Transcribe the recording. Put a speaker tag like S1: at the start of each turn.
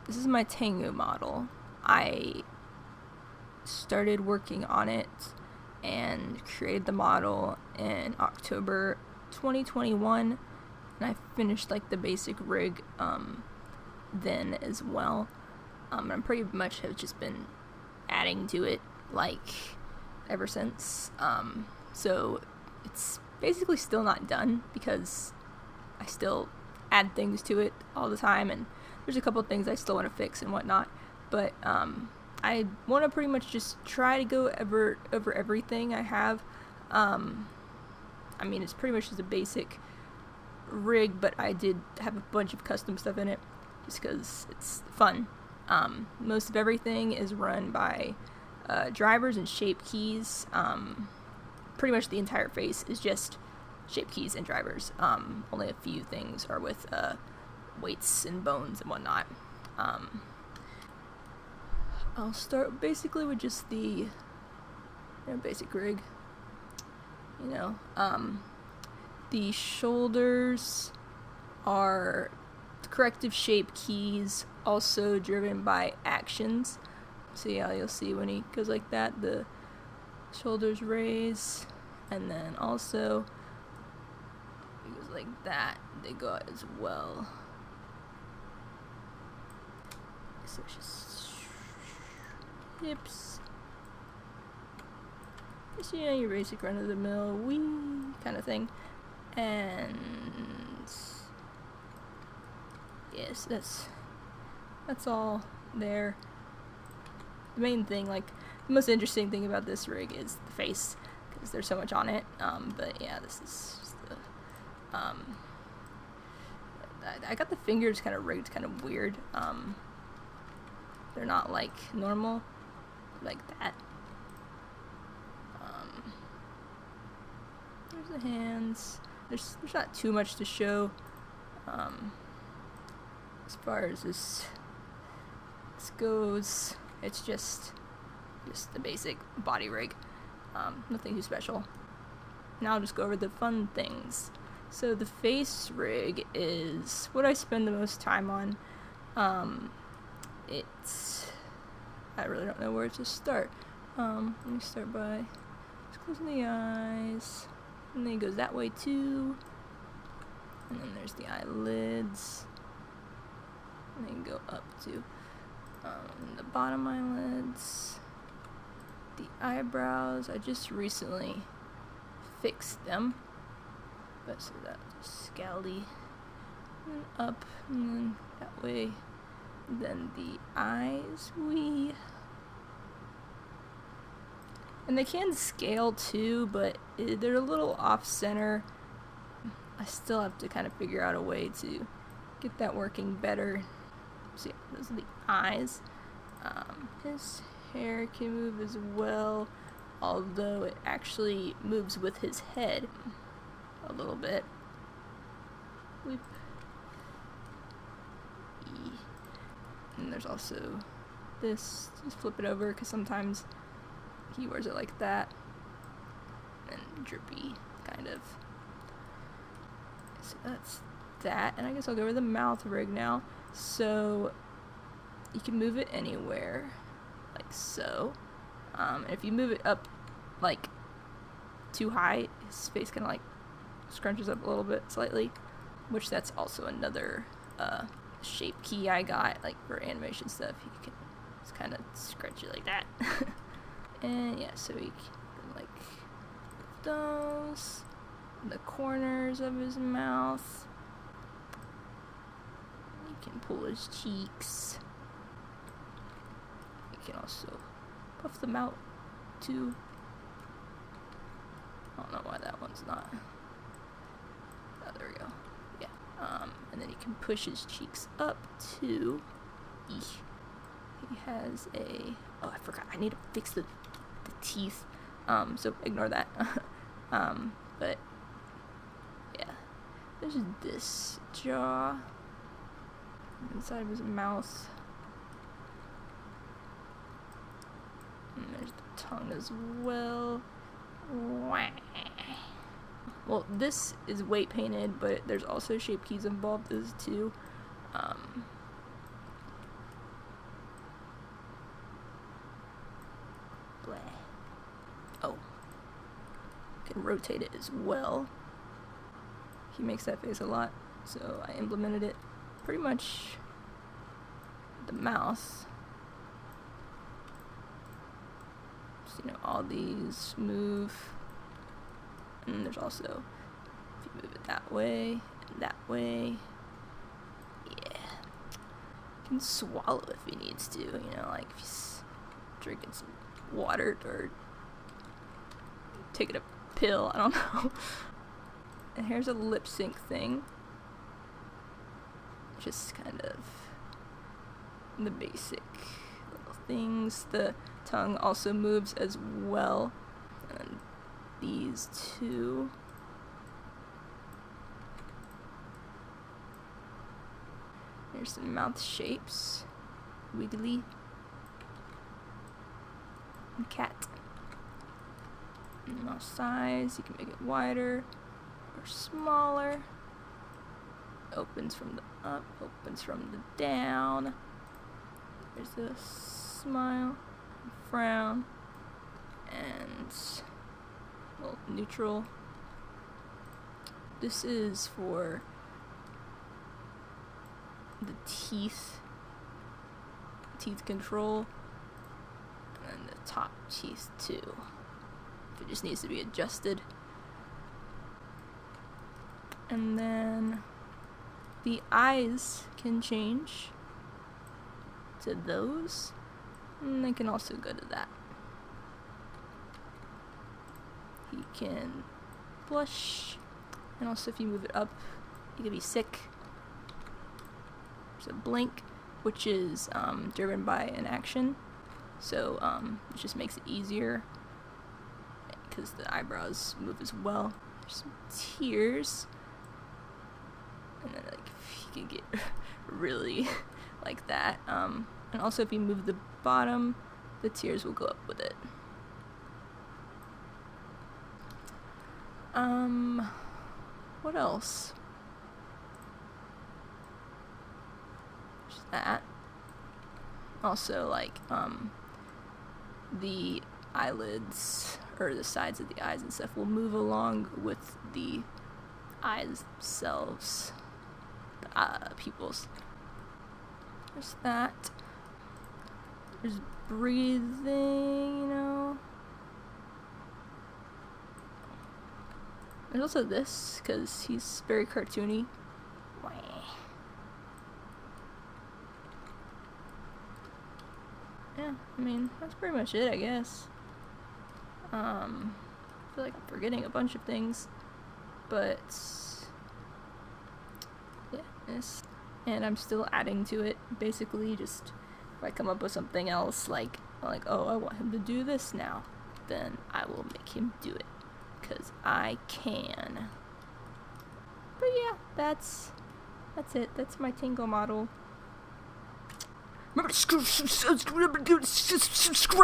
S1: this is my Tango model. I started working on it and created the model in October 2021, and I finished like the basic rig then as well. I'm pretty much have just been adding to it like ever since. So it's basically still not done because I still add things to it all the time, and there's a couple things I still want to fix and whatnot. But I want to pretty much just try to go over everything I have. I mean, it's pretty much just a basic rig, but I did have a bunch of custom stuff in it just because it's fun. Most of everything is run by drivers and shape keys. Pretty much the entire face is just shape keys and drivers. Only a few things are with weights and bones and whatnot. I'll start basically with just the basic rig. The shoulders are corrective shape keys, also driven by actions. So yeah, you'll see when he goes like that, the shoulders raise, and then also he goes like that, they go out as well. So it's just hips. Just, your basic run-of-the-mill wee kind of thing. And yes, that's all there. The main thing, like the most interesting thing about this rig is the face, because there's so much on it. But yeah, this is just the I got the fingers kind of rigged kind of weird. They're not like normal, like that. There's the hands. There's not too much to show as far as this goes. It's just the basic body rig. Nothing too special. Now I'll just go over the fun things. So the face rig is what I spend the most time on. I really don't know where to start. Let me start by just closing the eyes. And then it goes that way too. And then there's the eyelids. And then go up to the bottom eyelids. The eyebrows, I just recently fixed them. But so that's scally. And up, and then that way. Then the eyes, and they can scale too, but they're a little off center. I still have to kind of figure out a way to get that working better. So yeah, those are the eyes. His hair can move as well, although it actually moves with his head a little bit. Whip. And there's also this, just flip it over, because sometimes he wears it like that, and drippy, kind of. So that's that, and I guess I'll go over the mouth rig now. So you can move it anywhere, like so. And if you move it up, like, too high, his face kind of, like, scrunches up a little bit, slightly, which that's also another, shape key I got, like, for animation stuff. You can just kind of scrunch it like that. And yeah, so you can, like, those, the corners of his mouth. You can pull his cheeks. You can also puff them out too. I don't know why that one's not. Oh, there we go. Yeah. And then you can push his cheeks up too. Eesh. He has a... Oh, I forgot. I need to fix the teeth. So ignore that. But yeah. There's this jaw inside of his mouth. And there's the tongue as well. Well, this is weight painted, but there's also shape keys involved as too. rotate it as well. He makes that face a lot, so I implemented it pretty much with the mouse. So, you know, all these move, and there's also, if you move it that way and that way, yeah, you can swallow if he needs to, you know, like if he's drinking some water or taking a pill, I don't know. And here's a lip sync thing. Just kind of the basic little things. The tongue also moves as well. And these two. Here's some mouth shapes. Wiggly. And cat. And mouth size, you can make it wider or smaller. Opens from the up, opens from the down. There's a smile, frown, and well, neutral. This is for the teeth control, and then the top teeth too. If it just needs to be adjusted. And then the eyes can change to those, and they can also go to that. He can blush, and also if you move it up, he can be sick. There's a blink, which is driven by an action, so it just makes it easier because the eyebrows move as well. There's some tears. And then, like, you can get really like that. And also, if you move the bottom, the tears will go up with it. What else? There's that. Also, like, the eyelids, or the sides of the eyes and stuff, will move along with the eyes themselves. Pupils. There's that. There's breathing, you know. There's also this, because he's very cartoony. Yeah, I mean, that's pretty much it, I guess. I feel like I'm forgetting a bunch of things, but yeah, and I'm still adding to it. Basically, just if I come up with something else, like oh, I want him to do this now, then I will make him do it, because I can. But yeah, that's it. That's my Tango model. Remember to subscribe.